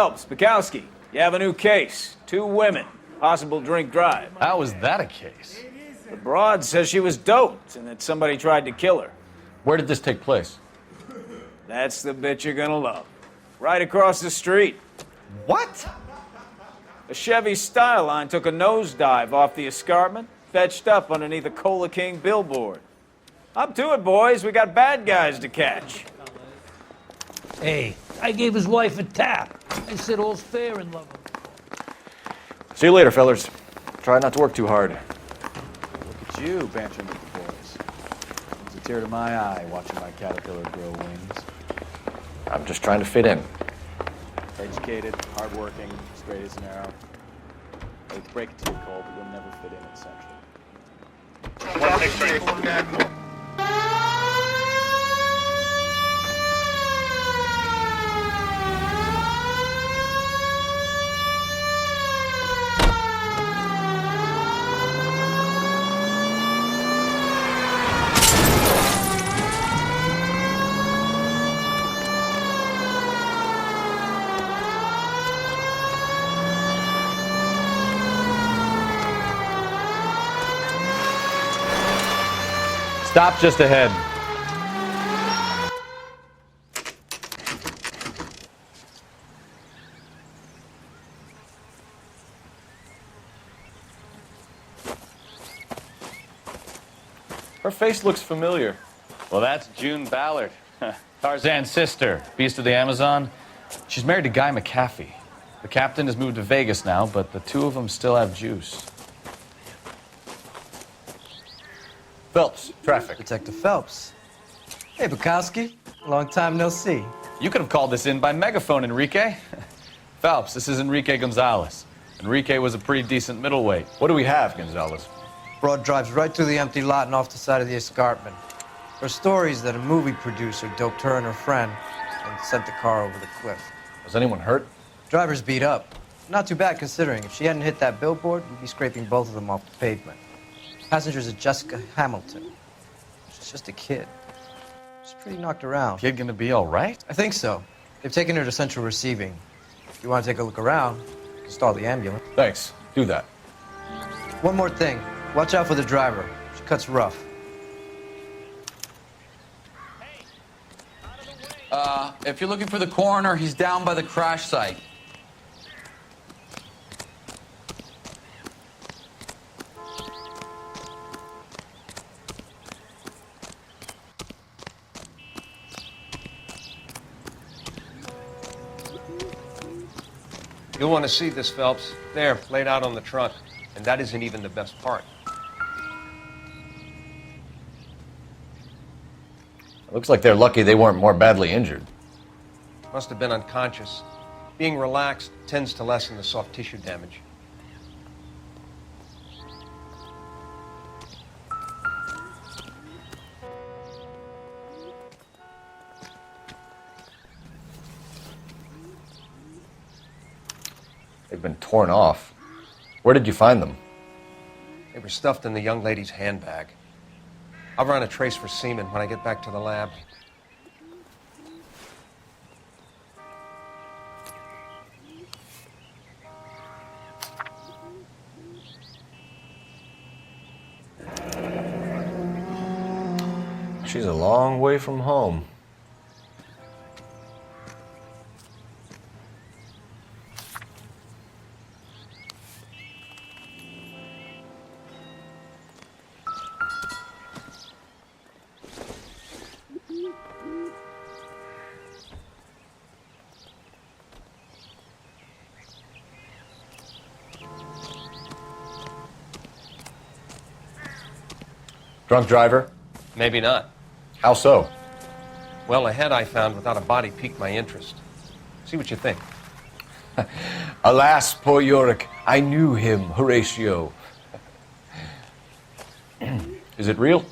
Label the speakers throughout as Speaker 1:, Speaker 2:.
Speaker 1: Phelps, Bukowski, you have a new case. 2 women, possible drink drive.
Speaker 2: How is that a case?
Speaker 1: The broad says she was doped and that somebody tried to kill her.
Speaker 2: Where did this take place?
Speaker 1: That's the bit you're gonna love. Right across the street.
Speaker 2: What?
Speaker 1: A Chevy Styline took a nosedive off the escarpment, fetched up underneath a Cola King billboard. Up to it, boys. We got bad guys to catch.
Speaker 3: Hey, I gave his wife a tap. I said all's fair in love.
Speaker 4: See you later, fellas. Try not to work too hard.
Speaker 5: Look at you, bantering with the boys. It's a tear to my eye watching my caterpillar grow wings.
Speaker 4: I'm just trying to fit in.
Speaker 5: Educated, hardworking, straight as an arrow. I would break it to you, Cole, but you'll never fit in at Central.
Speaker 2: Stop just ahead.
Speaker 4: Her face looks familiar.
Speaker 2: Well, that's June Ballard, Tarzan's sister, beast of the Amazon. She's married to Guy McAfee. The captain has moved to Vegas now, but the 2 of them still have juice. Phelps, traffic.
Speaker 6: Detective Phelps. Hey, Bukowski. Long time no see.
Speaker 2: You could have called this in by megaphone, Enrique. Phelps, this is Enrique Gonzalez. Enrique was a pretty decent middleweight.
Speaker 4: What do we have, Gonzalez?
Speaker 6: Broad drives right through the empty lot and off the side of the escarpment. There are stories that a movie producer doped her and her friend and sent the car over the cliff.
Speaker 4: Was anyone hurt?
Speaker 6: Driver's beat up. Not too bad considering. If she hadn't hit that billboard, we'd be scraping both of them off the pavement. Passenger's a Jessica Hamilton. She's just a kid. She's pretty knocked around.
Speaker 2: Kid gonna be all right?
Speaker 6: I think so. They've taken her to central receiving. If you want to take a look around, stall the ambulance.
Speaker 4: Thanks. Do that.
Speaker 6: One more thing. Watch out for the driver. She cuts rough.
Speaker 7: If you're looking for the coroner, he's down by the crash site.
Speaker 8: You'll want to see this, Phelps. There, laid out on the trunk. And that isn't even the best part.
Speaker 4: Looks like they're lucky they weren't more badly injured.
Speaker 8: Must have been unconscious. Being relaxed tends to lessen the soft tissue damage.
Speaker 4: They've been torn off. Where did you find them?
Speaker 8: They were stuffed in the young lady's handbag. I'll run a trace for semen when I get back to the lab.
Speaker 4: She's a long way from home. Drunk driver?
Speaker 8: Maybe not.
Speaker 4: How so?
Speaker 8: Well, a head I found without a body piqued my interest. See what you think.
Speaker 4: Alas, poor Yorick, I knew him, Horatio. Is it real?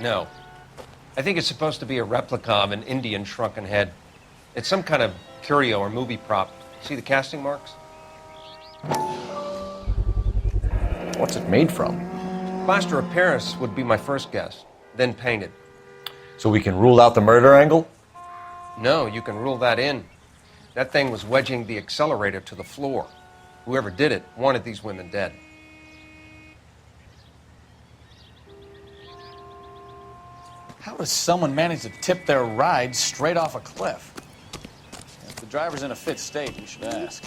Speaker 8: No. I think it's supposed to be a replica of an Indian shrunken head. It's some kind of curio or movie prop. See the casting marks?
Speaker 4: What's it made from?
Speaker 8: Plaster of Paris would be my first guess, then painted.
Speaker 4: So we can rule out the murder angle?
Speaker 8: No, you can rule that in. That thing was wedging the accelerator to the floor. Whoever did it wanted these women dead.
Speaker 2: How does someone manage to tip their ride straight off a cliff? If the driver's in a fit state, you should ask.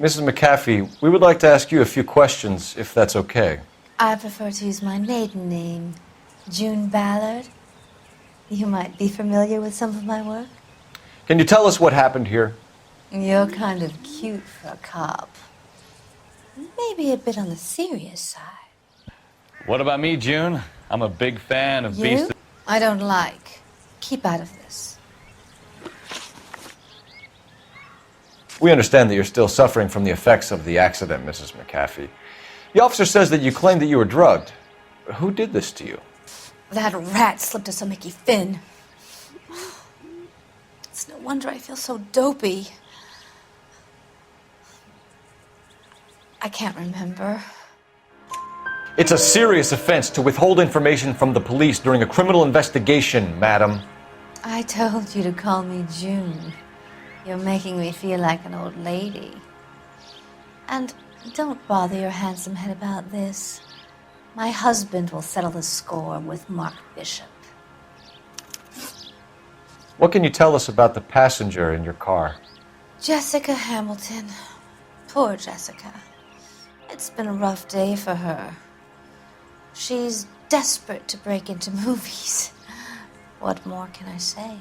Speaker 4: Mrs. McAfee, we would like to ask you a few questions, if that's okay.
Speaker 9: I prefer to use my maiden name, June Ballard. You might be familiar with some of my work.
Speaker 4: Can you tell us what happened here?
Speaker 9: You're kind of cute for a cop. Maybe a bit on the serious side.
Speaker 2: What about me, June? I'm a big fan of
Speaker 9: You?
Speaker 2: Beast.
Speaker 9: I don't like. Keep out of this.
Speaker 4: We understand that you're still suffering from the effects of the accident, Mrs. McAfee. The officer says that you claimed that you were drugged. Who did this to you?
Speaker 9: That rat slipped us a Mickey Finn. It's no wonder I feel so dopey. I can't remember.
Speaker 4: It's a serious offense to withhold information from the police during a criminal investigation, madam.
Speaker 9: I told you to call me June. You're making me feel like an old lady. And don't bother your handsome head about this. My husband will settle the score with Mark Bishop.
Speaker 4: What can you tell us about the passenger in your car?
Speaker 9: Jessica Hamilton. Poor Jessica. It's been a rough day for her. She's desperate to break into movies. What more can I say?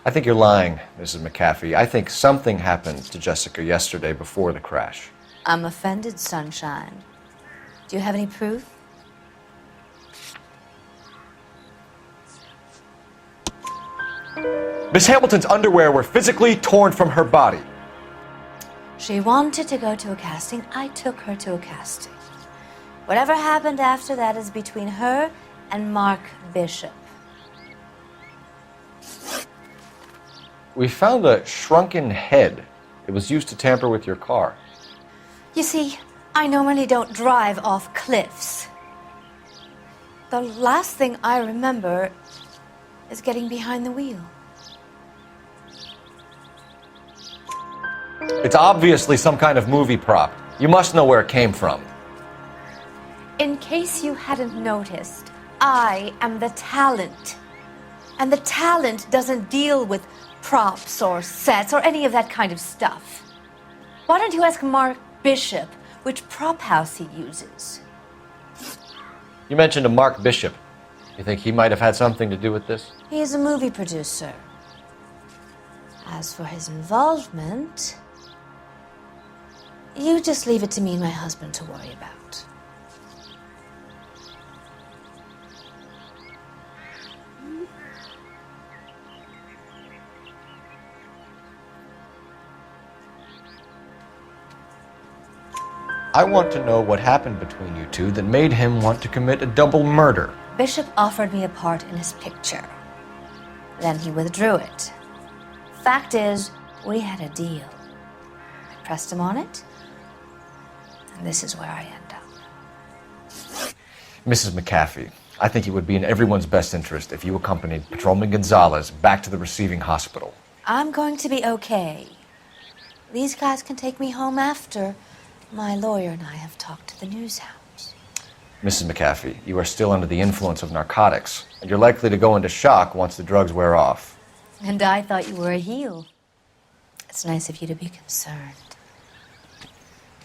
Speaker 4: I think you're lying, Mrs. McAfee. I think something happened to Jessica yesterday before the crash.
Speaker 9: I'm offended, Sunshine. Do you have any proof?
Speaker 4: Miss Hamilton's underwear were physically torn from her body.
Speaker 9: She wanted to go to a casting. I took her to a casting. Whatever happened after that is between her and Mark Bishop.
Speaker 4: We found a shrunken head. It was used to tamper with your car.
Speaker 9: You see, I normally don't drive off cliffs. The last thing I remember is getting behind the wheel.
Speaker 4: It's obviously some kind of movie prop. You must know where it came from.
Speaker 9: In case you hadn't noticed, I am the talent. And the talent doesn't deal with props or sets or any of that kind of stuff. Why don't you ask Mark Bishop which prop house he uses?
Speaker 4: You mentioned a Mark Bishop. You think he might have had something to do with this?
Speaker 9: He is a movie producer. As for his involvement, you just leave it to me and my husband to worry about.
Speaker 4: I want to know what happened between you two that made him want to commit a double murder.
Speaker 9: Bishop offered me a part in his picture. Then he withdrew it. Fact is, we had a deal. I pressed him on it, and this is where I end up.
Speaker 4: Mrs. McAfee, I think it would be in everyone's best interest if you accompanied Patrolman Gonzalez back to the receiving hospital.
Speaker 9: I'm going to be okay. These guys can take me home after. My lawyer and I have talked to the news hounds.
Speaker 4: Mrs. McAfee, you are still under the influence of narcotics, and you're likely to go into shock once the drugs wear off.
Speaker 9: And I thought you were a heel. It's nice of you to be concerned.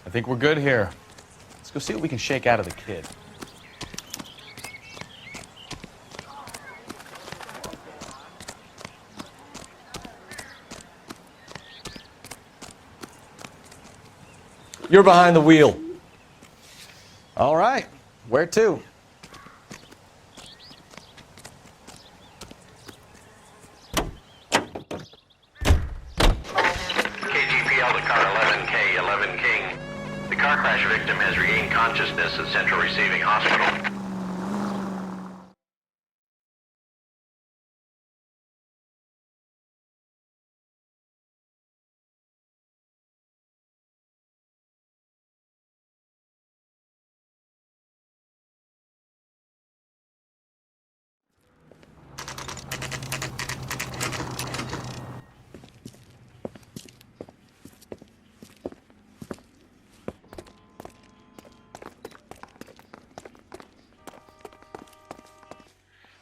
Speaker 2: I think we're good here. Let's go see what we can shake out of the kid.
Speaker 4: You're behind the wheel.
Speaker 2: All right. Where to?
Speaker 10: KGPL to car 11K, 11 King. The car crash victim has regained consciousness at Central Receiving Hospital.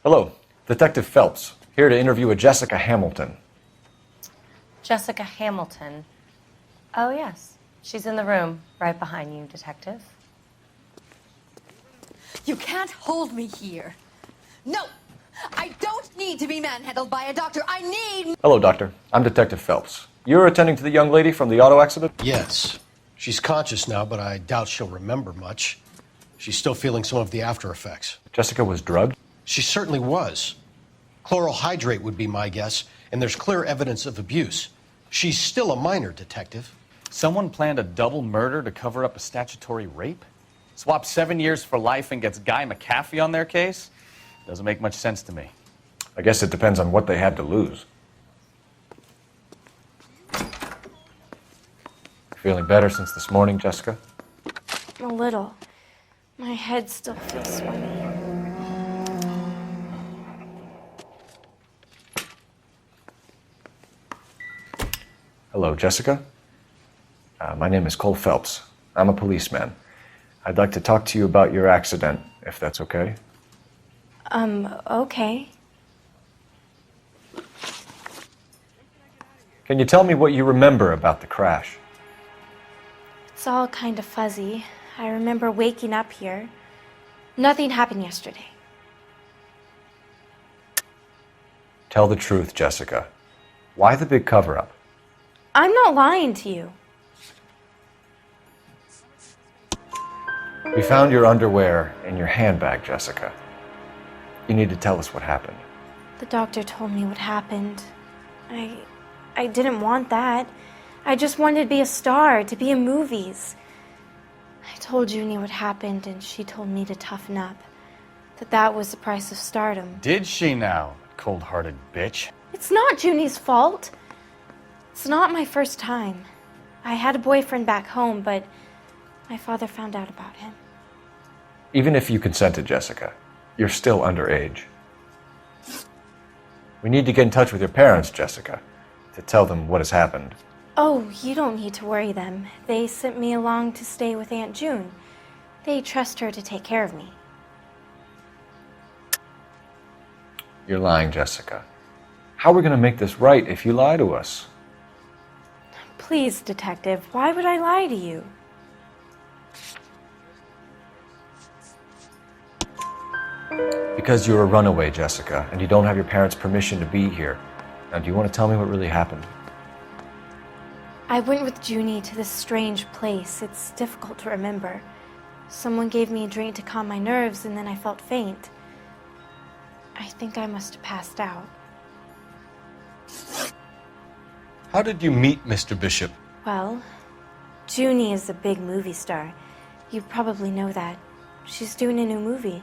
Speaker 4: Hello, Detective Phelps, here to interview a Jessica Hamilton.
Speaker 11: Jessica Hamilton. Oh, yes. She's in the room right behind you, Detective.
Speaker 9: You can't hold me here. No! I don't need to be manhandled by a doctor. I need...
Speaker 4: Hello, Doctor. I'm Detective Phelps. You're attending to the young lady from the auto accident?
Speaker 12: Yes. She's conscious now, but I doubt she'll remember much. She's still feeling some of the after effects.
Speaker 4: Jessica was drugged?
Speaker 12: She certainly was. Chloral hydrate would be my guess, and there's clear evidence of abuse. She's still a minor, Detective.
Speaker 2: Someone planned a double murder to cover up a statutory rape? Swap 7 years for life and gets Guy McAfee on their case? Doesn't make much sense to me.
Speaker 4: I guess it depends on what they had to lose. Feeling better since this morning, Jessica?
Speaker 9: A little. My head still feels swimmy.
Speaker 4: Hello, Jessica. My name is Cole Phelps. I'm a policeman. I'd like to talk to you about your accident, if that's okay.
Speaker 9: Okay.
Speaker 4: Can you tell me what you remember about the crash?
Speaker 9: It's all kind of fuzzy. I remember waking up here. Nothing happened yesterday.
Speaker 4: Tell the truth, Jessica. Why the big cover-up?
Speaker 9: I'm not lying to you.
Speaker 4: We found your underwear in your handbag, Jessica. You need to tell us what happened.
Speaker 9: The doctor told me what happened. I didn't want that. I just wanted to be a star, to be in movies. I told Junie what happened, and she told me to toughen up. That was the price of stardom.
Speaker 2: Did she now, cold-hearted bitch?
Speaker 9: It's not Junie's fault. It's not my first time. I had a boyfriend back home, but my father found out about him.
Speaker 4: Even if you consented, Jessica, you're still underage. We need to get in touch with your parents, Jessica, to tell them what has happened.
Speaker 9: Oh, you don't need to worry them. They sent me along to stay with Aunt June. They trust her to take care of me.
Speaker 4: You're lying, Jessica. How are we going to make this right if you lie to us?
Speaker 9: Please, Detective, why would I lie to you?
Speaker 4: Because you're a runaway, Jessica, and you don't have your parents' permission to be here. Now, do you want to tell me what really happened?
Speaker 9: I went with Junie to this strange place. It's difficult to remember. Someone gave me a drink to calm my nerves, and then I felt faint. I think I must have passed out.
Speaker 12: How did you meet Mr. Bishop?
Speaker 9: Well, Junie is a big movie star. You probably know that. She's doing a new movie.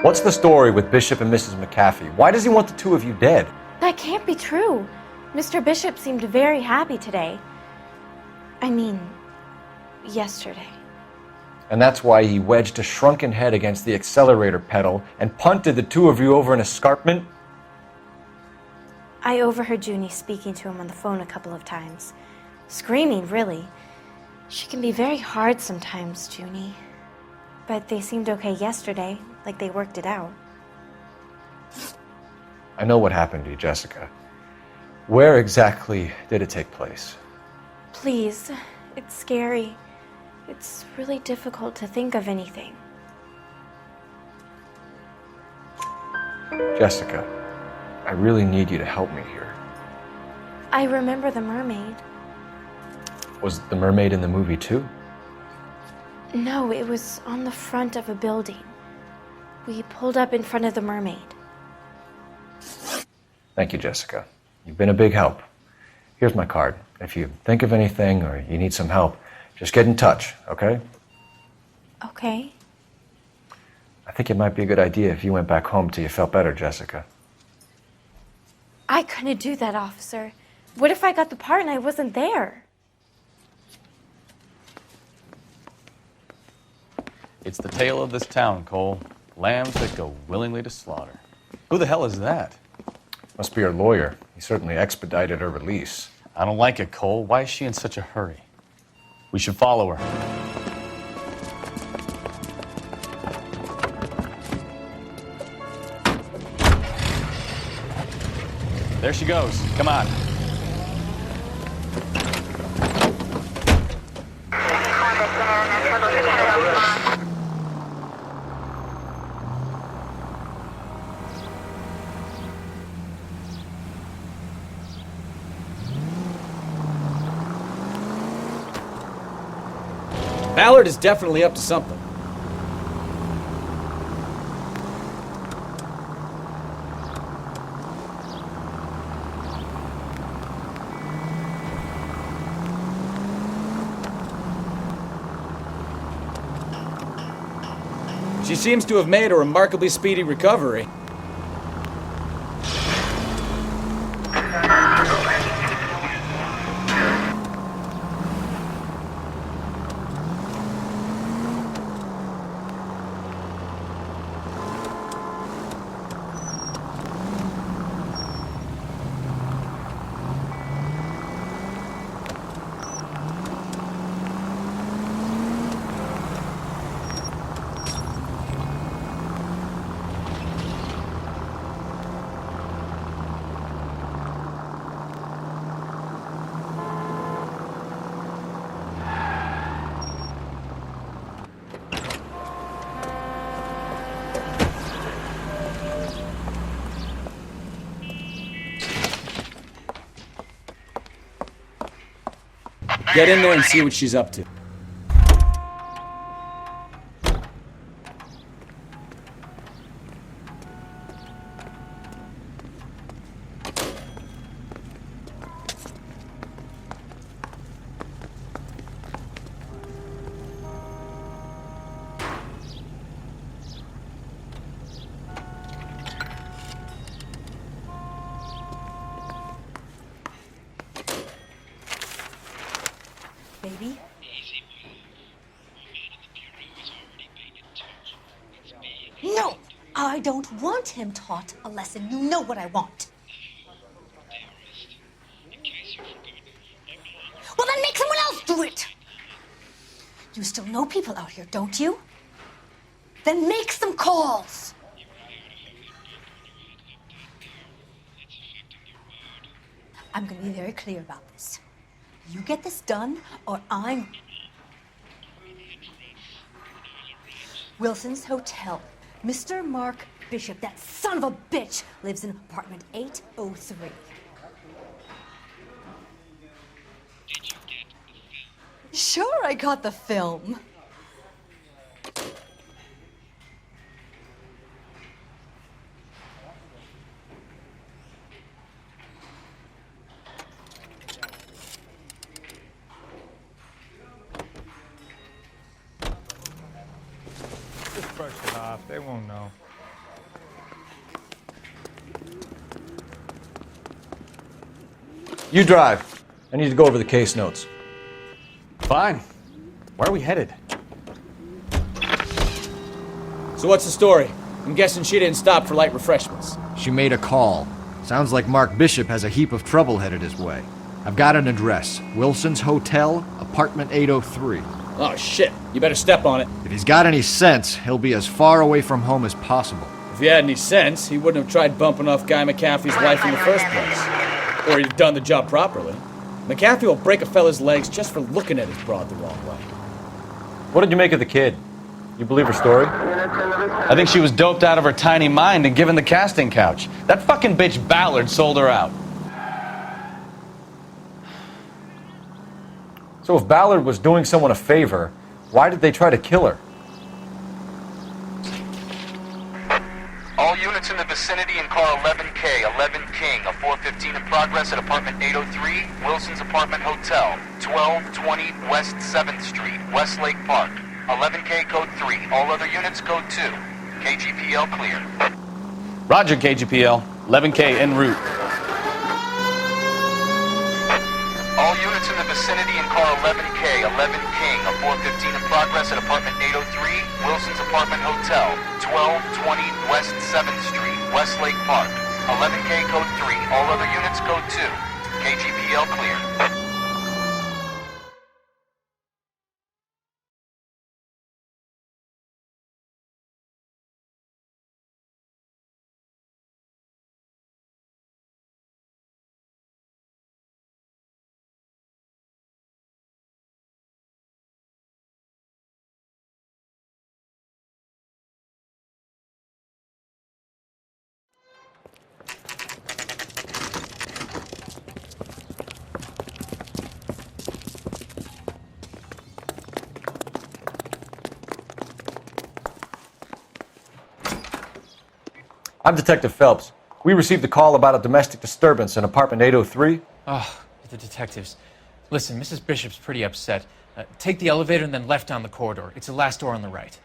Speaker 4: What's the story with Bishop and Mrs. McAfee? Why does he want the two of you dead?
Speaker 9: That can't be true. Mr. Bishop seemed very happy today. I mean, yesterday.
Speaker 4: And that's why he wedged a shrunken head against the accelerator pedal and punted the two of you over an escarpment?
Speaker 9: I overheard Junie speaking to him on the phone a couple of times. Screaming, really. She can be very hard sometimes, Junie. But they seemed okay yesterday, like they worked it out.
Speaker 4: I know what happened to you, Jessica. Where exactly did it take place?
Speaker 9: Please, it's scary. It's really difficult to think of anything.
Speaker 4: Jessica, I really need you to help me here.
Speaker 9: I remember the mermaid.
Speaker 4: Was the mermaid in the movie too?
Speaker 9: No, it was on the front of a building. We pulled up in front of the mermaid.
Speaker 4: Thank you, Jessica. You've been a big help. Here's my card. If you think of anything or you need some help, just get in touch, okay?
Speaker 9: Okay.
Speaker 4: I think it might be a good idea if you went back home till you felt better, Jessica.
Speaker 9: I couldn't do that, officer. What if I got the part and I wasn't there?
Speaker 2: It's the tale of this town, Cole. Lambs that go willingly to slaughter. Who the hell is that?
Speaker 4: Must be her lawyer. He certainly expedited her release.
Speaker 2: I don't like it, Cole. Why is she in such a hurry? We should follow her. There she goes. Come on.
Speaker 1: Ballard is definitely up to something. She seems to have made a remarkably speedy recovery. Get in there and see what she's up to.
Speaker 9: Baby? No! I don't want him taught a lesson. You know what I want. Well, then make someone else do it! You still know people out here, don't you? Then make some calls! I'm gonna be very clear about this. You get this done, or I'm... Wilson's Hotel. Mr. Mark Bishop, that son of a bitch, lives in apartment 803. Sure, I got the film.
Speaker 13: Just brush it off. They won't know.
Speaker 4: You drive. I need to go over the case notes.
Speaker 2: Fine. Where are we headed?
Speaker 1: So what's the story? I'm guessing she didn't stop for light refreshments.
Speaker 14: She made a call. Sounds like Mark Bishop has a heap of trouble headed his way. I've got an address. Wilson's Hotel, apartment 803.
Speaker 1: Oh, shit. You better step on it.
Speaker 14: If he's got any sense, he'll be as far away from home as possible.
Speaker 1: If he had any sense, he wouldn't have tried bumping off Guy McAfee's wife in the first place. Or he'd have done the job properly. McAfee will break a fella's legs just for looking at his broad the wrong way.
Speaker 4: What did you make of the kid? You believe her story?
Speaker 2: I think she was doped out of her tiny mind and given the casting couch. That fucking bitch Ballard sold her out.
Speaker 4: So if Ballard was doing someone a favor, why did they try to kill her?
Speaker 10: All units in the vicinity in car 11K, 11 King, a 415 in progress at apartment 803, Wilson's Apartment Hotel, 1220 West 7th Street, Westlake Park. 11K code 3, all other units code 2. KGPL clear.
Speaker 2: Roger, KGPL. 11K en route.
Speaker 10: All units in the vicinity in car 11K, 11 King, a 415 in progress at apartment 803, Wilson's Apartment Hotel, 1220 West 7th Street, Westlake Park. 11K code 3, all other units code 2. KGPL clear.
Speaker 4: I'm Detective Phelps. We received a call about a domestic disturbance in apartment 803.
Speaker 15: Oh, the detectives. Listen, Mrs. Bishop's pretty upset. Take the elevator and then left down the corridor. It's the last door on the right.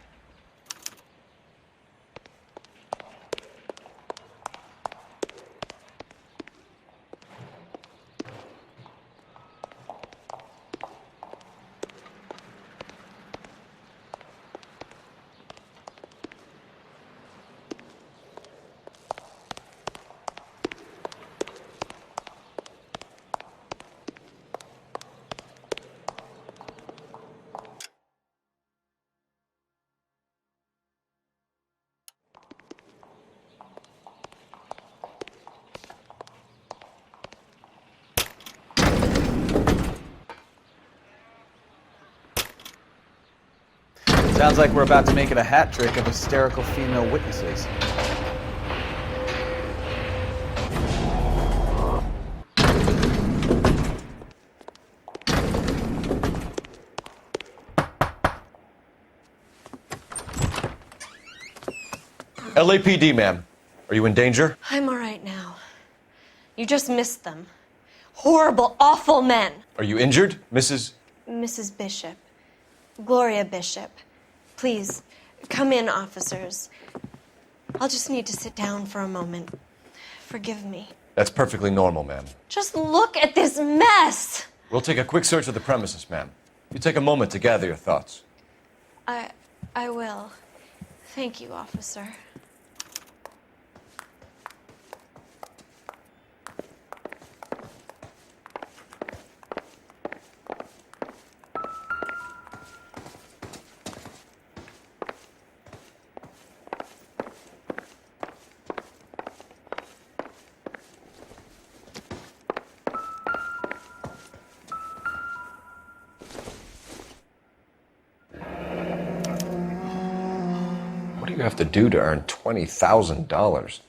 Speaker 5: Sounds like we're about to make it a hat trick of hysterical female witnesses.
Speaker 4: LAPD, ma'am. Are you in danger?
Speaker 11: I'm all right now. You just missed them. Horrible, awful men.
Speaker 4: Are you injured, Mrs.?
Speaker 11: Mrs. Bishop. Gloria Bishop. Please, come in, officers. I'll just need to sit down for a moment. Forgive me.
Speaker 4: That's perfectly normal, ma'am.
Speaker 11: Just look at this mess!
Speaker 4: We'll take a quick search of the premises, ma'am. You take a moment to gather your thoughts.
Speaker 11: I will. Thank you, officer.
Speaker 4: What do you have to do to earn $20,000?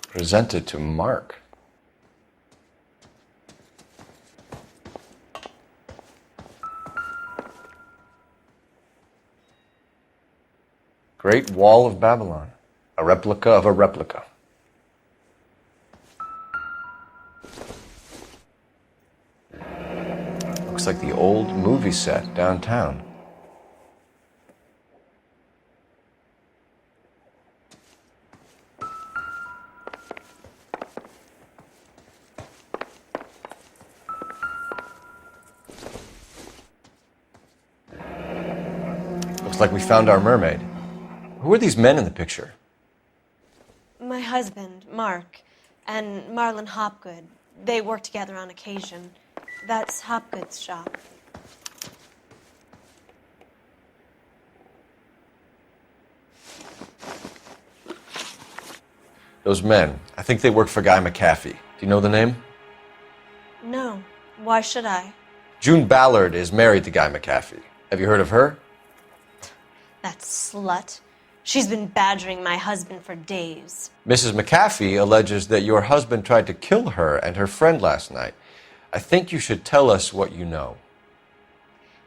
Speaker 4: Presented to Mark. Great Wall of Babylon. A replica of a replica. Looks like the old movie set downtown. Looks like we found our mermaid. Who are these men in the picture?
Speaker 11: My husband, Mark, and Marlon Hopgood. They work together on occasion. That's Hopgood's shop.
Speaker 4: Those men, I think they work for Guy McAfee. Do you know the name?
Speaker 11: No. Why should I?
Speaker 4: June Ballard is married to Guy McAfee. Have you heard of her?
Speaker 11: That slut. She's been badgering my husband for days.
Speaker 4: Mrs. McAfee alleges that your husband tried to kill her and her friend last night. I think you should tell us what you know.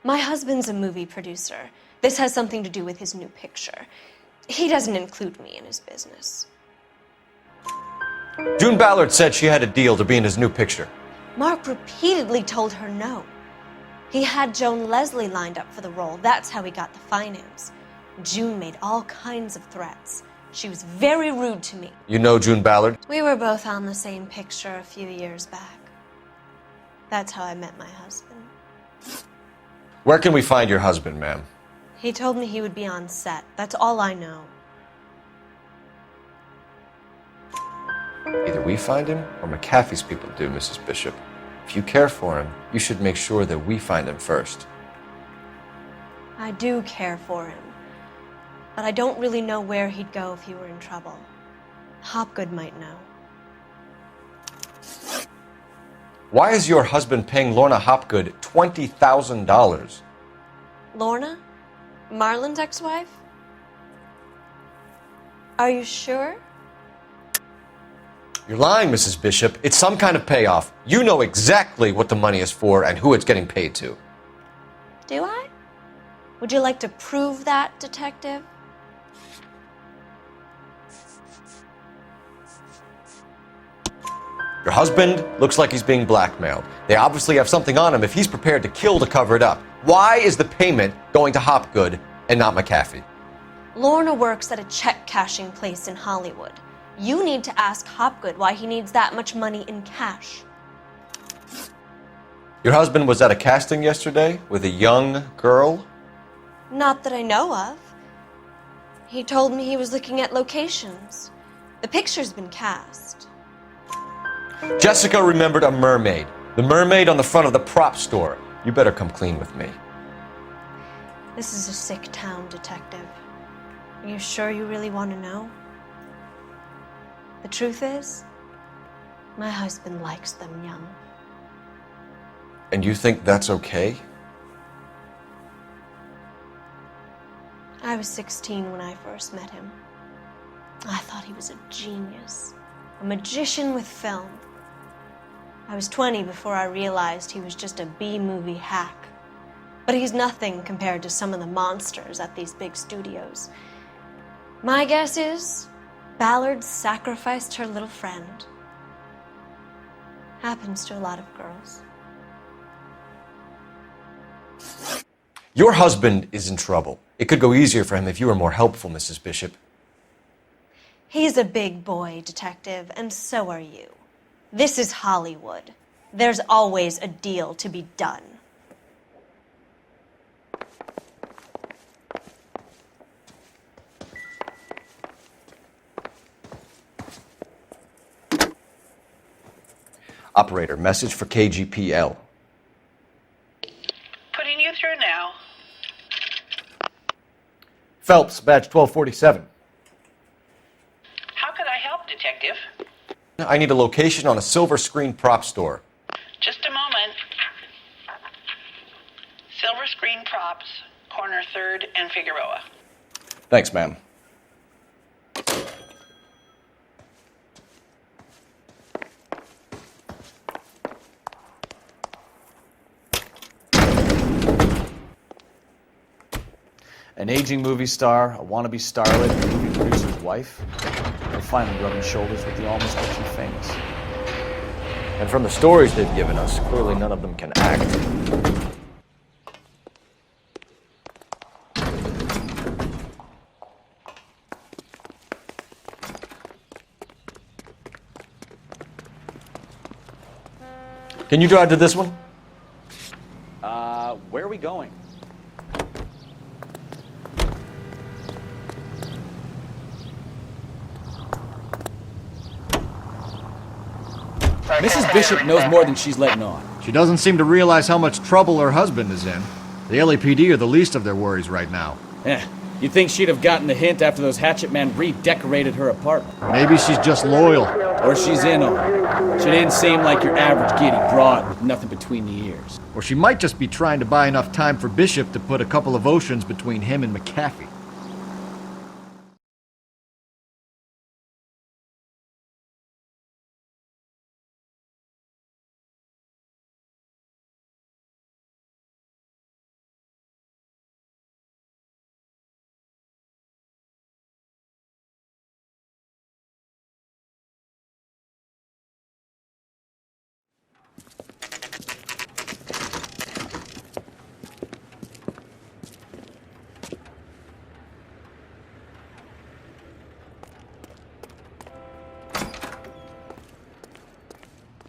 Speaker 11: My husband's a movie producer. This has something to do with his new picture. He doesn't include me in his business.
Speaker 4: June Ballard said she had a deal to be in his new picture.
Speaker 11: Mark repeatedly told her no. He had Joan Leslie lined up for the role. That's how he got the finance. June made all kinds of threats. She was very rude to me.
Speaker 4: You know June Ballard?
Speaker 11: We were both on the same picture a few years back. That's how I met my husband.
Speaker 4: Where can we find your husband, ma'am?
Speaker 11: He told me he would be on set. That's all I know.
Speaker 4: Either we find him or McAfee's people do, Mrs. Bishop. If you care for him, you should make sure that we find him first.
Speaker 11: I do care for him. But I don't really know where he'd go if he were in trouble. Hopgood might know.
Speaker 4: Why is your husband paying Lorna Hopgood $20,000?
Speaker 11: Lorna? Marlon's ex-wife? Are you sure?
Speaker 4: You're lying, Mrs. Bishop. It's some kind of payoff. You know exactly what the money is for and who it's getting paid to.
Speaker 11: Do I? Would you like to prove that, Detective?
Speaker 4: Your husband looks like he's being blackmailed. They obviously have something on him if he's prepared to kill to cover it up. Why is the payment going to Hopgood and not McAfee?
Speaker 11: Lorna works at a check-cashing place in Hollywood. You need to ask Hopgood why he needs that much money in cash.
Speaker 4: Your husband was at a casting yesterday with a young girl?
Speaker 11: Not that I know of. He told me he was looking at locations. The picture's been cast.
Speaker 4: Jessica remembered a mermaid. The mermaid on the front of the prop store. You better come clean with me.
Speaker 11: This is a sick town, Detective. Are you sure you really want to know? The truth is, my husband likes them young.
Speaker 4: And you think that's okay?
Speaker 11: I was 16 when I first met him. I thought he was a genius, a magician with film. I was 20 before I realized he was just a B-movie hack. But he's nothing compared to some of the monsters at these big studios. My guess is Ballard sacrificed her little friend. Happens to a lot of girls.
Speaker 4: Your husband is in trouble. It could go easier for him if you were more helpful, Mrs. Bishop.
Speaker 11: He's a big boy, Detective, and so are you. This is Hollywood. There's always a deal to be done.
Speaker 4: Operator, message for KGPL.
Speaker 16: Putting you through now.
Speaker 14: Phelps, badge 1247.
Speaker 16: How could I help, Detective?
Speaker 4: I need a location on a silver screen prop store.
Speaker 16: Just a moment. Silver Screen Props, corner 3rd and Figueroa.
Speaker 4: Thanks, ma'am.
Speaker 2: An aging movie star, a wannabe starlet, a movie producer's wife. They're finally rubbing shoulders with the almost rich and famous.
Speaker 4: And from the stories they've given us, clearly none of them can act. Can you drive to this one?
Speaker 5: Where are we going?
Speaker 17: Mrs. Bishop knows more than she's letting on.
Speaker 14: She doesn't seem to realize how much trouble her husband is in. The LAPD are the least of their worries right now.
Speaker 17: You'd think she'd have gotten the hint after those hatchet men redecorated her apartment.
Speaker 14: Maybe she's just loyal.
Speaker 17: Or she's in on it. She didn't seem like your average giddy broad with nothing between the ears.
Speaker 14: Or she might just be trying to buy enough time for Bishop to put a couple of oceans between him and McAfee.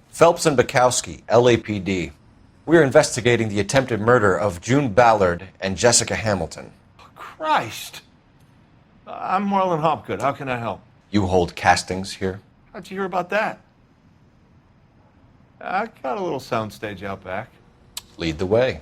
Speaker 4: Phelps and Bukowski, LAPD. We are investigating the attempted murder of June Ballard and Jessica Hamilton.
Speaker 18: Christ! I'm Marlon Hopgood. How can I help?
Speaker 4: You hold castings here?
Speaker 18: How'd you hear about that? I got a little soundstage out back.
Speaker 4: Lead the way.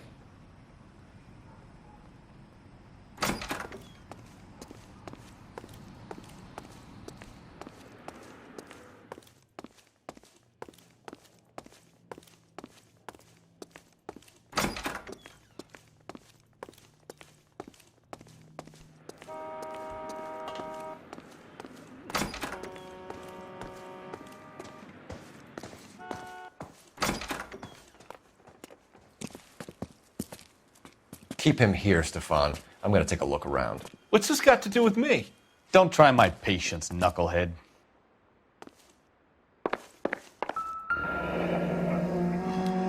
Speaker 4: Keep him here, Stefan. I'm going to take a look around.
Speaker 18: What's this got to do with me?
Speaker 2: Don't try my patience, knucklehead.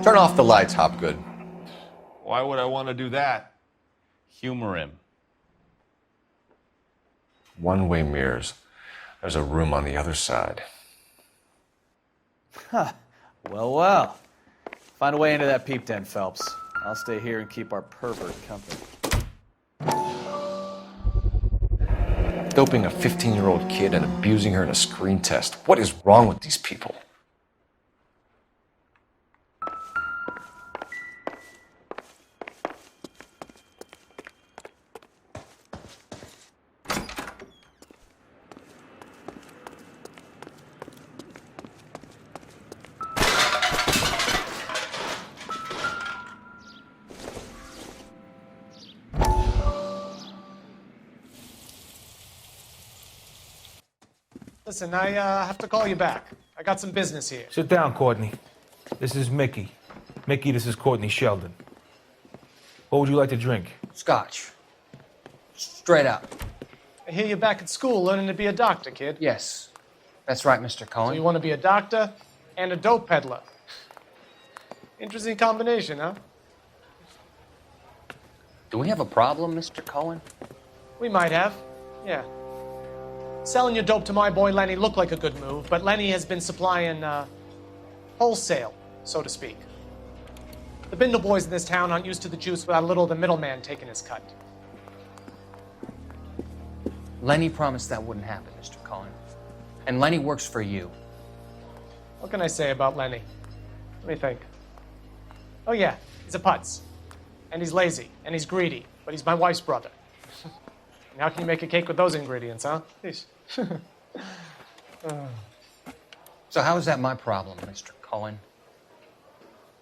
Speaker 4: Turn off the lights, Hopgood.
Speaker 18: Why would I want to do that?
Speaker 2: Humor him.
Speaker 4: One-way mirrors. There's a room on the other side.
Speaker 1: Huh. Well, well. Find a way into that peep den, Phelps. I'll stay here and keep our pervert company.
Speaker 4: Doping a 15-year-old kid and abusing her in a screen test. What is wrong with these people?
Speaker 19: Listen, I have to call you back. I got some business here.
Speaker 13: Sit down, Courtney. This is Mickey. Mickey, this is Courtney Sheldon. What would you like to drink?
Speaker 6: Scotch. Straight up.
Speaker 19: I hear you're back at school learning to be a doctor, kid.
Speaker 6: Yes. That's right, Mr. Cohen.
Speaker 19: So you want to be a doctor and a dope peddler. Interesting combination, huh?
Speaker 8: Do we have a problem, Mr. Cohen?
Speaker 19: We might have. Yeah. Selling your dope to my boy Lenny looked like a good move, but Lenny has been supplying, wholesale, so to speak. The Bindle boys in this town aren't used to the juice without a little of the middleman taking his cut.
Speaker 6: Lenny promised that wouldn't happen, Mr. Cohen. And Lenny works for you.
Speaker 19: What can I say about Lenny? Let me think. Oh yeah, he's a putz. And he's lazy, and he's greedy, but he's my wife's brother. And how can you make a cake with those ingredients, huh? Jeez.
Speaker 6: So how is that my problem, Mr. Cohen?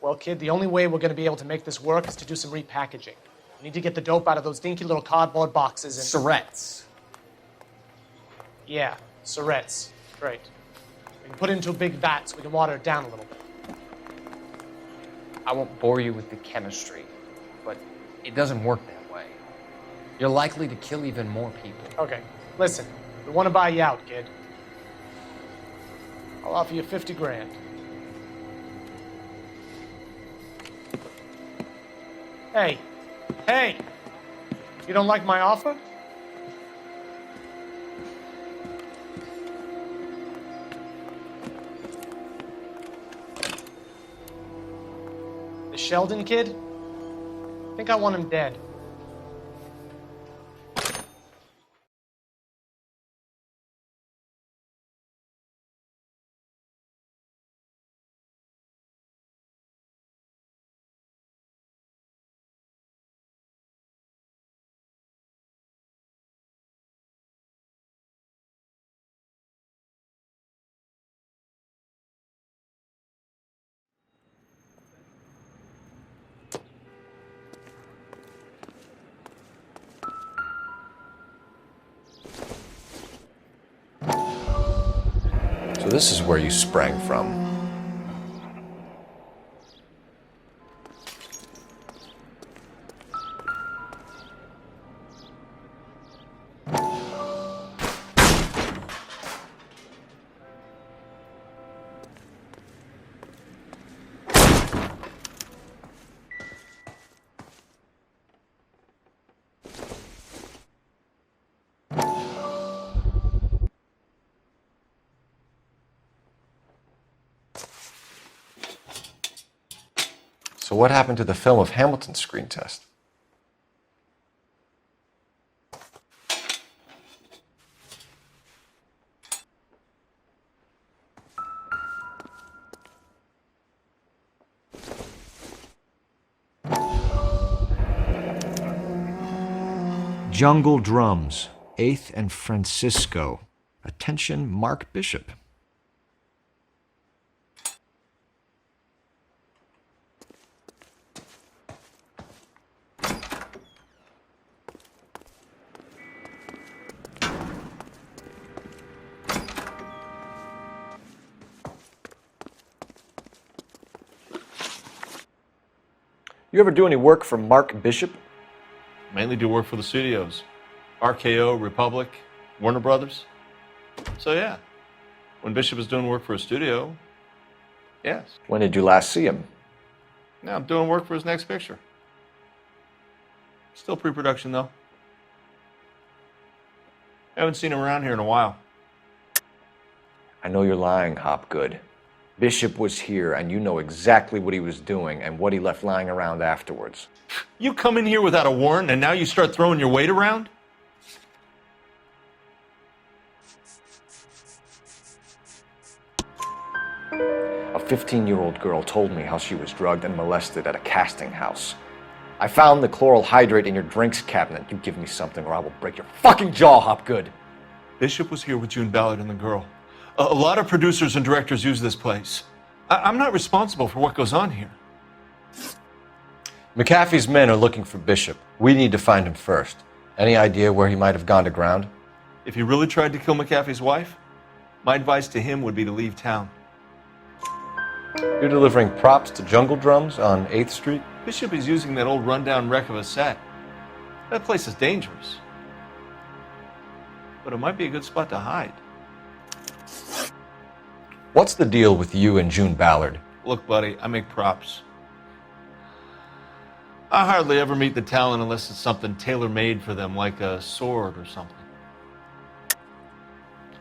Speaker 19: Well, kid, the only way we're going to be able to make this work is to do some repackaging. We need to get the dope out of those dinky little cardboard boxes and...
Speaker 6: Surrettes.
Speaker 19: Yeah, Surrettes. Great. We can put it into a big vat so we can water it down a little bit.
Speaker 6: I won't bore you with the chemistry, but it doesn't work that way. You're likely to kill even more people.
Speaker 19: Okay, listen. We want to buy you out, kid. I'll offer you 50 grand. Hey. Hey! You don't like my offer? The Sheldon kid? I think I want him dead.
Speaker 4: So this is where you sprang from. So what happened to the film of Hamilton's screen test?
Speaker 14: Jungle Drums, 8th and Francisco. Attention, Mark Bishop.
Speaker 4: You ever do any work for Mark Bishop?
Speaker 18: Mainly do work for the studios. RKO, Republic, Warner Brothers. So yeah, when Bishop is doing work for a studio, yes.
Speaker 4: When did you last see him?
Speaker 18: Now I'm doing work for his next picture. Still pre-production though. Haven't seen him around here in a while.
Speaker 4: I know you're lying, Hopgood. Bishop was here, and you know exactly what he was doing and what he left lying around afterwards.
Speaker 18: You come in here without a warrant, and now you start throwing your weight around?
Speaker 4: A 15-year-old girl told me how she was drugged and molested at a casting house. I found the chloral hydrate in your drinks cabinet. You give me something or I will break your fucking jaw, Hopgood.
Speaker 18: Bishop was here with June Ballard and the girl. A lot of producers and directors use this place. I'm not responsible for what goes on here.
Speaker 4: McAfee's men are looking for Bishop. We need to find him first. Any idea where he might have gone to ground?
Speaker 18: If he really tried to kill McAfee's wife, my advice to him would be to leave town.
Speaker 4: You're delivering props to Jungle Drums on 8th Street?
Speaker 18: Bishop is using that old rundown wreck of a set. That place is dangerous. But it might be a good spot to hide.
Speaker 4: What's the deal with you and June Ballard?
Speaker 18: Look, buddy, I make props. I hardly ever meet the talent unless it's something tailor-made for them, like a sword or something.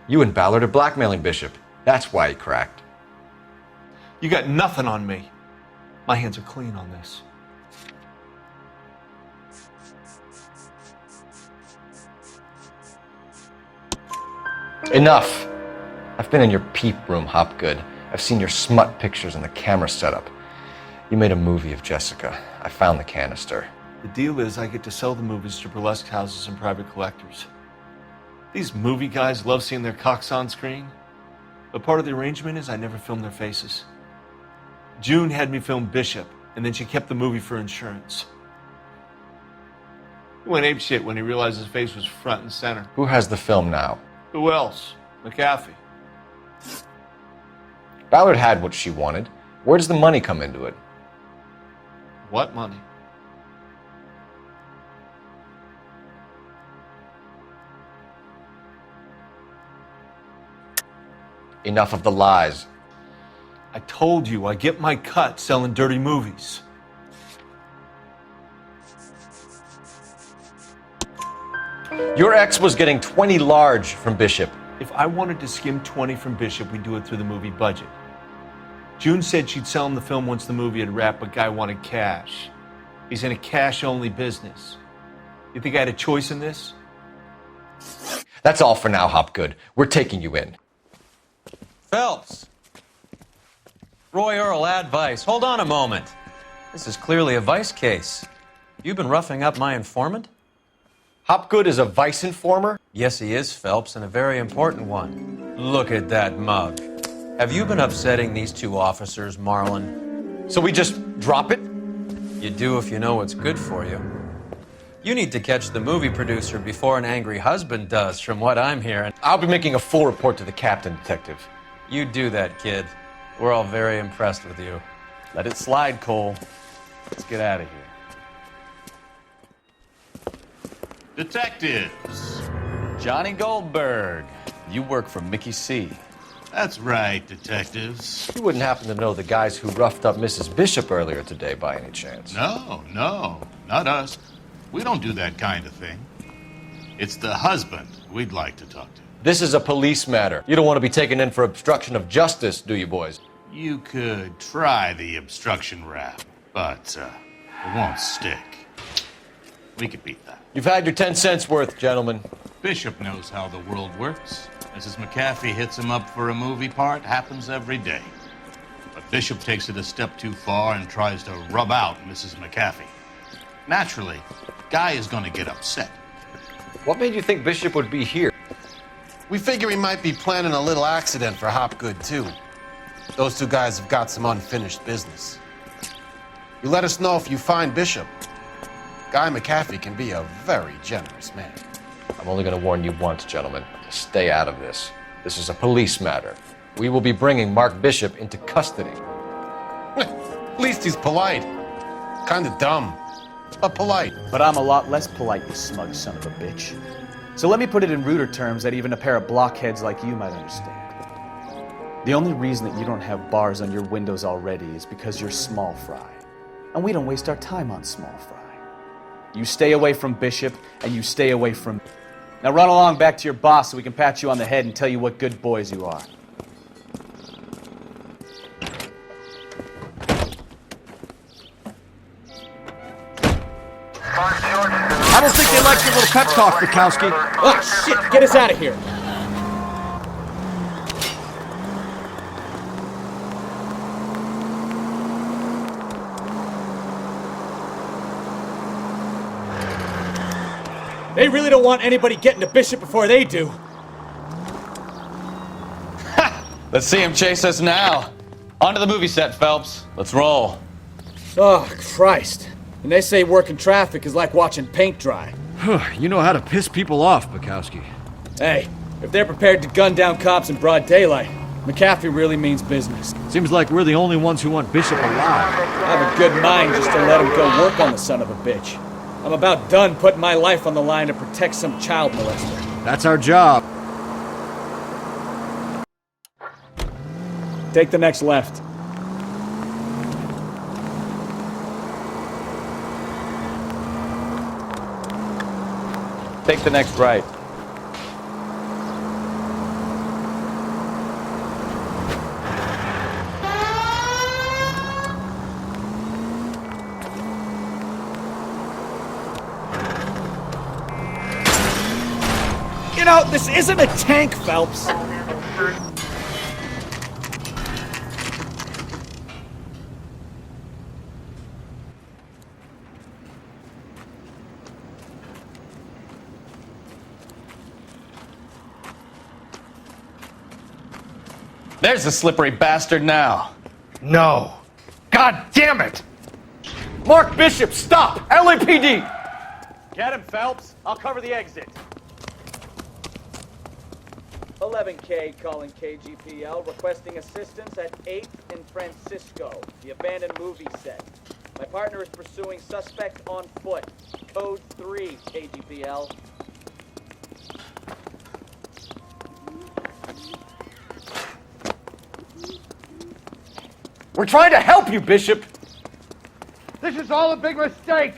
Speaker 4: You and Ballard are blackmailing Bishop. That's why he cracked.
Speaker 18: You got nothing on me. My hands are clean on this.
Speaker 4: Enough! I've been in your peep room, Hopgood. I've seen your smut pictures and the camera setup. You made a movie of Jessica. I found the canister.
Speaker 18: The deal is I get to sell the movies to burlesque houses and private collectors. These movie guys love seeing their cocks on screen, but part of the arrangement is I never film their faces. June had me film Bishop, and then she kept the movie for insurance. He went apeshit when he realized his face was front and center.
Speaker 4: Who has the film now?
Speaker 18: Who else? McAfee.
Speaker 4: Ballard had what she wanted. Where does the money come into it?
Speaker 18: What money?
Speaker 4: Enough of the lies.
Speaker 18: I told you I get my cut selling dirty movies.
Speaker 4: Your ex was getting 20 large from Bishop.
Speaker 18: If I wanted to skim 20 from Bishop, we'd do it through the movie budget. June said she'd sell him the film once the movie had wrapped, but Guy wanted cash. He's in a cash-only business. You think I had a choice in this?
Speaker 4: That's all for now, Hopgood. We're taking you in.
Speaker 8: Phelps. Roy Earl, ad vice. Hold on a moment. This is clearly a vice case. You've been roughing up my informant?
Speaker 4: Hopgood is a vice informer?
Speaker 8: Yes, he is, Phelps, and a very important one. Look at that mug. Have you been upsetting these two officers, Marlin?
Speaker 4: So we just drop it?
Speaker 8: You do if you know what's good for you. You need to catch the movie producer before an angry husband does, from what I'm hearing.
Speaker 4: I'll be making a full report to the captain, Detective.
Speaker 8: You do that, kid. We're all very impressed with you.
Speaker 2: Let it slide, Cole. Let's get out of here.
Speaker 20: Detectives.
Speaker 2: Johnny Goldberg. You work for Mickey C.
Speaker 20: That's right, detectives.
Speaker 4: You wouldn't happen to know the guys who roughed up Mrs. Bishop earlier today by any chance?
Speaker 20: No, not us. We don't do that kind of thing. It's the husband we'd like to talk to.
Speaker 4: This is a police matter. You don't want to be taken in for obstruction of justice, do you, boys?
Speaker 20: You could try the obstruction rap, but it won't stick. We could beat that.
Speaker 4: You've had your 10 cents worth, gentlemen.
Speaker 20: Bishop knows how the world works. Mrs. McAfee hits him up for a movie part, happens every day. But Bishop takes it a step too far and tries to rub out Mrs. McAfee. Naturally, Guy is going to get upset.
Speaker 4: What made you think Bishop would be here?
Speaker 12: We figure he might be planning a little accident for Hopgood, too. Those two guys have got some unfinished business. You let us know if you find Bishop. Guy McAfee can be a very generous man.
Speaker 4: I'm only going to warn you once, gentlemen. Stay out of this. This is a police matter. We will be bringing Mark Bishop into custody.
Speaker 12: At least he's polite. Kind of dumb. but polite.
Speaker 17: But I'm a lot less polite, you smug son of a bitch. So let me put it in ruder terms that even a pair of blockheads like you might understand. The only reason that you don't have bars on your windows already is because you're small fry. And we don't waste our time on small fry. You stay away from Bishop, and you stay away from... Now run along back to your boss so we can pat you on the head and tell you what good boys you are.
Speaker 14: I don't think they like your little pep talk, Bukowski.
Speaker 17: Oh, shit! Get us out of here! They really don't want anybody getting to Bishop before they do.
Speaker 2: Let's see him chase us now. Onto the movie set, Phelps. Let's roll.
Speaker 17: Oh, Christ. And they say working traffic is like watching paint dry.
Speaker 14: You know how to piss people off, Bukowski.
Speaker 17: Hey, if they're prepared to gun down cops in broad daylight, McAfee really means business.
Speaker 14: Seems like we're the only ones who want Bishop alive.
Speaker 17: I have a good mind just to let him go work on the son of a bitch. I'm about done putting my life on the line to protect some child molester.
Speaker 14: That's our job.
Speaker 17: Take the next left.
Speaker 2: Take the next right.
Speaker 17: You know, this isn't a tank, Phelps.
Speaker 2: There's the slippery bastard now.
Speaker 12: No. God damn it!
Speaker 4: Mark Bishop, stop! LAPD!
Speaker 5: Get him, Phelps. I'll cover the exit.
Speaker 1: 11K calling KGPL, requesting assistance at 8th and Francisco, the abandoned movie set. My partner is pursuing suspect on foot. Code 3, KGPL.
Speaker 4: We're trying to help you, Bishop!
Speaker 12: This is all a big mistake!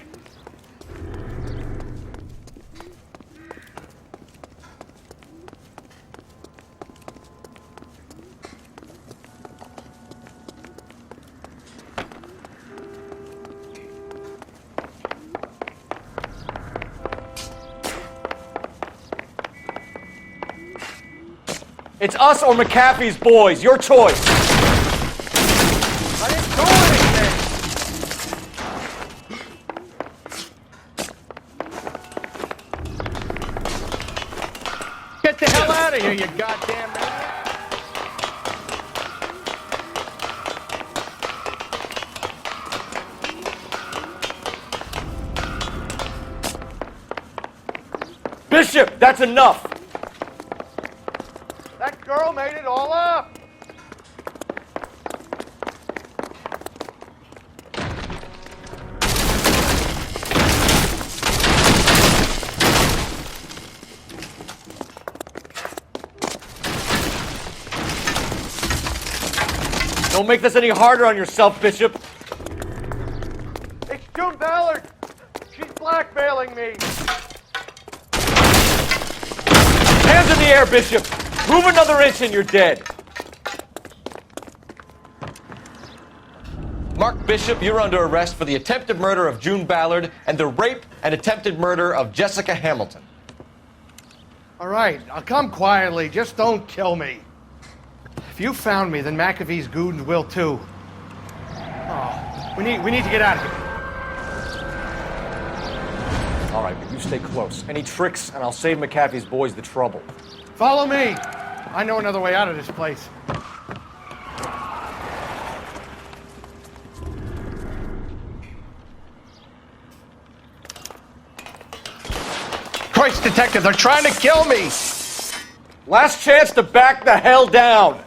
Speaker 4: It's us or McAfee's boys. Your choice.
Speaker 12: I didn't do anything! Get the hell out of here, you goddamn maniac!
Speaker 4: Bishop, that's enough.
Speaker 12: That girl made it all up!
Speaker 4: Don't make this any harder on yourself, Bishop.
Speaker 12: It's June Ballard! She's blackmailing me!
Speaker 4: Hands in the air, Bishop. Move another inch and you're dead.
Speaker 8: Mark Bishop, you're under arrest for the attempted murder of June Ballard and the rape and attempted murder of Jessica Hamilton.
Speaker 12: All right, I'll come quietly. Just don't kill me. If you found me, then McAfee's goons will too. Oh, we need to get out of here.
Speaker 4: All right, but you stay close. Any tricks, and I'll save McAfee's boys the trouble.
Speaker 12: Follow me. I know another way out of this place. Christ, detective, they're trying to kill me!
Speaker 4: Last chance to back the hell down.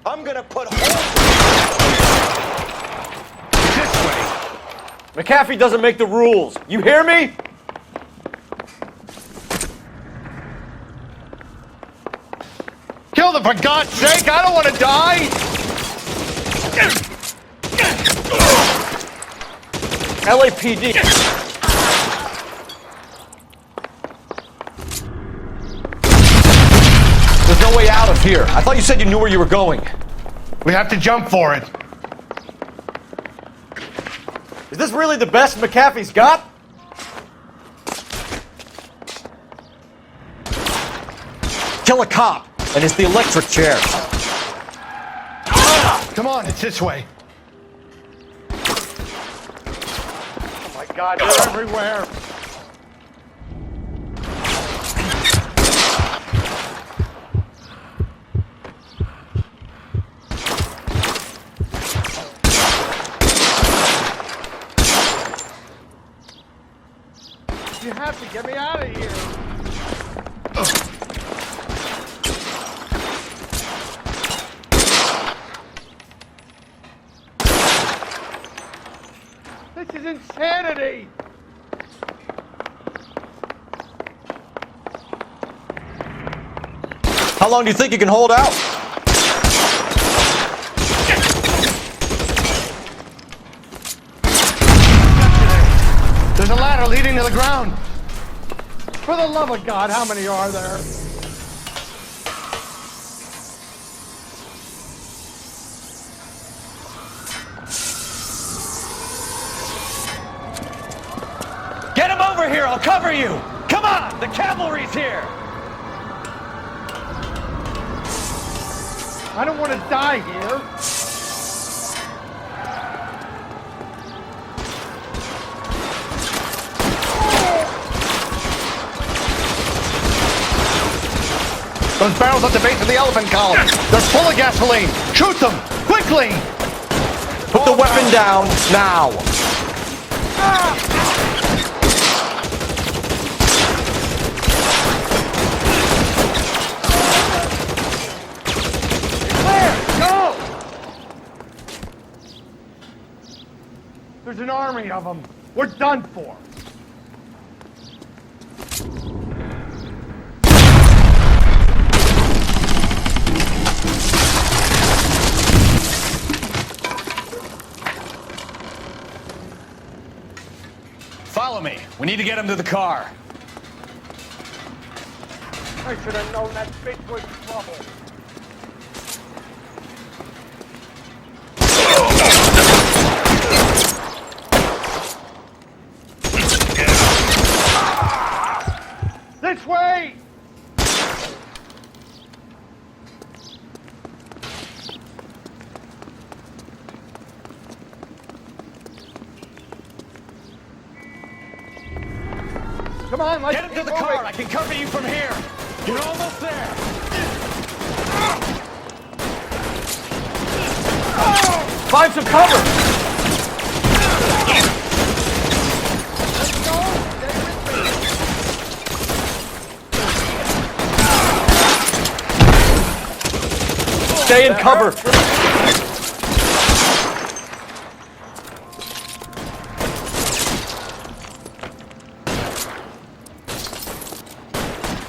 Speaker 4: I'm gonna put McAfee doesn't make the rules. You hear me?
Speaker 12: Kill them, for God's sake! I don't want to die!
Speaker 4: LAPD. There's no way out of here. I thought you said you knew where you were going.
Speaker 12: We have to jump for it.
Speaker 4: Is this really the best McAfee's got? Kill a cop, and it's the electric chair.
Speaker 12: Come on, it's this way. Oh my God, they're everywhere. You have to get me out of here. This is insanity!
Speaker 4: How long do you think you can hold out?
Speaker 12: There's a ladder leading to the ground. For the love of God, how many are there?
Speaker 1: Get him over here, I'll cover you! Come on, the cavalry's here!
Speaker 12: I don't want to die here. Those barrels at the base of the elephant column. They're full of gasoline. Shoot them! Quickly!
Speaker 4: Put the weapon down now.
Speaker 12: Go! There's an army of them. We're done for.
Speaker 1: Follow me. We need to get him to the car.
Speaker 12: I should have known that bitch was trouble. This way! Come on, let's
Speaker 1: get him to the car. I can cover you from here. You're almost there.
Speaker 4: Find some cover. Stay in cover.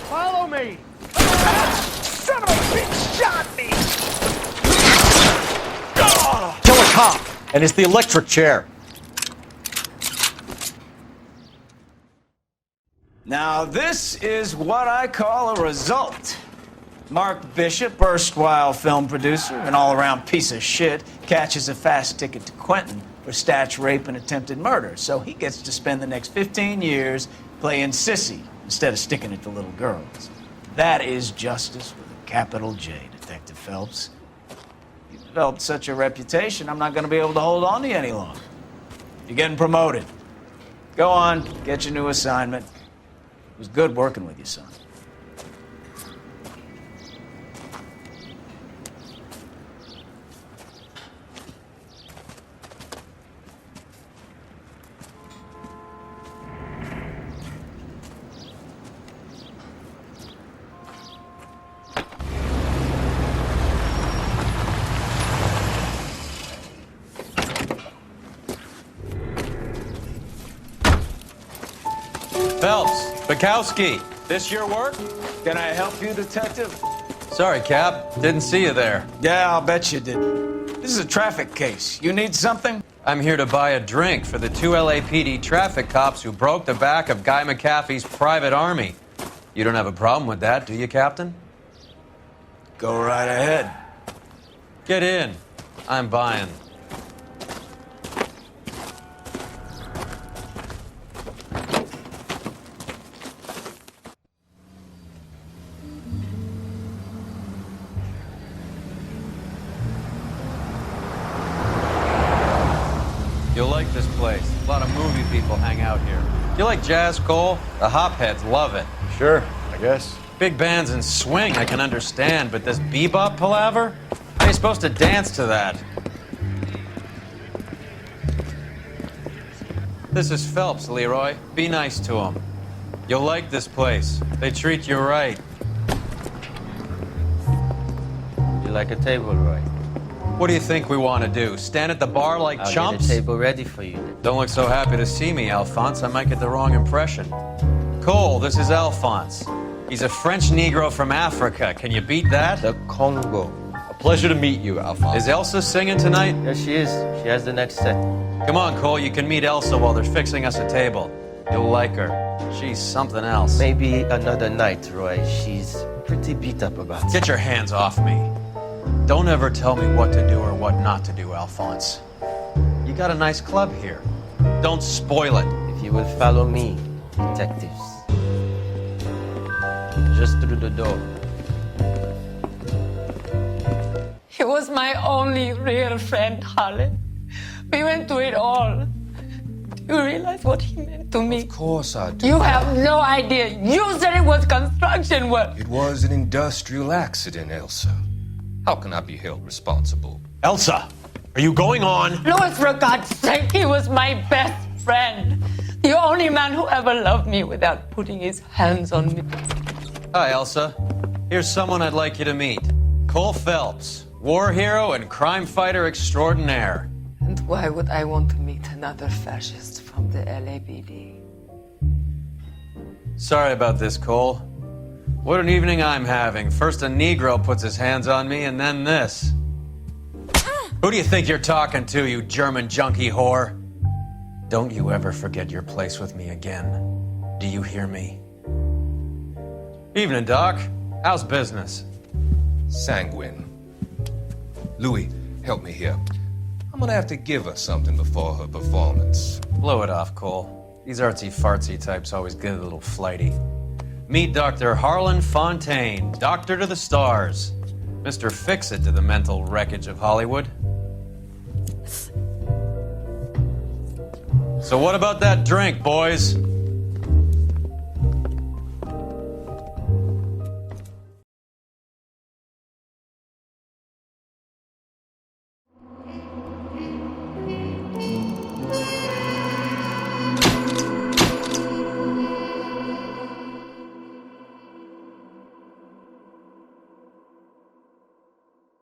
Speaker 12: Follow me! Son of a bitch shot me!
Speaker 4: Kill a cop, and it's the electric chair.
Speaker 21: Now, this is what I call a result. Mark Bishop, erstwhile film producer and all-around piece of shit, catches a fast ticket to Quentin for statch rape and attempted murder, so he gets to spend the next 15 years playing sissy instead of sticking it to little girls. That is justice with a capital J, Detective Phelps. You've developed such a reputation, I'm not going to be able to hold on to you any longer. You're getting promoted. Go on, get your new assignment. It was good working with you, son.
Speaker 7: Phelps, Bukowski, this your work?
Speaker 21: Can I help you, Detective?
Speaker 7: Sorry, Cap. Didn't see you there.
Speaker 21: Yeah, I'll bet you did. This is a traffic case. You need something?
Speaker 7: I'm here to buy a drink for the 2 LAPD traffic cops who broke the back of Guy McAfee's private army. You don't have a problem with that, do you, Captain?
Speaker 21: Go right ahead.
Speaker 7: Get in. I'm buying. You'll like this place. A lot of movie people hang out here. You like jazz, Cole? The hopheads love it.
Speaker 4: Sure, I guess.
Speaker 7: Big bands and swing I can understand, but this bebop palaver? How are you supposed to dance to that? This is Phelps, Leroy. Be nice to him. You'll like this place. They treat you right.
Speaker 3: You like a table, Roy?
Speaker 7: What do you think we want to do? Stand at the bar like
Speaker 3: I'll
Speaker 7: chumps?
Speaker 3: get a table ready for you.
Speaker 7: Don't look so happy to see me, Alphonse. I might get the wrong impression. Cole, this is Alphonse. He's a French Negro from Africa. Can you beat that?
Speaker 3: The Congo.
Speaker 4: A pleasure to meet you, Alphonse.
Speaker 7: Is Elsa singing tonight?
Speaker 3: Yes, she is. She has the next set.
Speaker 7: Come on, Cole. You can meet Elsa while they're fixing us a table. You'll like her. She's something else.
Speaker 3: Maybe another night, Roy. She's pretty beat up about it.
Speaker 7: Get your hands off me. Don't ever tell me what to do or what not to do, Alphonse. You got a nice club here. Don't spoil it.
Speaker 3: If you will follow me, detectives. Just through the door.
Speaker 22: He was my only real friend, Harlan. We went through it all. Do you realize what he meant to me?
Speaker 23: Of course I do.
Speaker 22: You have no idea. You said it was construction work.
Speaker 23: It was an industrial accident, Elsa. How can I be held responsible?
Speaker 20: Elsa, are you going on?
Speaker 22: Louis, for God's sake, he was my best friend. The only man who ever loved me without putting his hands on me.
Speaker 7: Hi, Elsa. Here's someone I'd like you to meet. Cole Phelps, war hero and crime fighter extraordinaire.
Speaker 22: And why would I want to meet another fascist from the LAPD?
Speaker 7: Sorry about this, Cole. What an evening I'm having. First a Negro puts his hands on me, and then this. Who do you think you're talking to, you German junkie whore? Don't you ever forget your place with me again. Do you hear me? Evening, Doc. How's business?
Speaker 23: Sanguine. Louis, help me here. I'm gonna have to give her something before her performance.
Speaker 7: Blow it off, Cole. These artsy-fartsy types always get a little flighty. Meet Dr. Harlan Fontaine, doctor to the stars. Mr. Fix-It to the mental wreckage of Hollywood. So what about that drink, boys?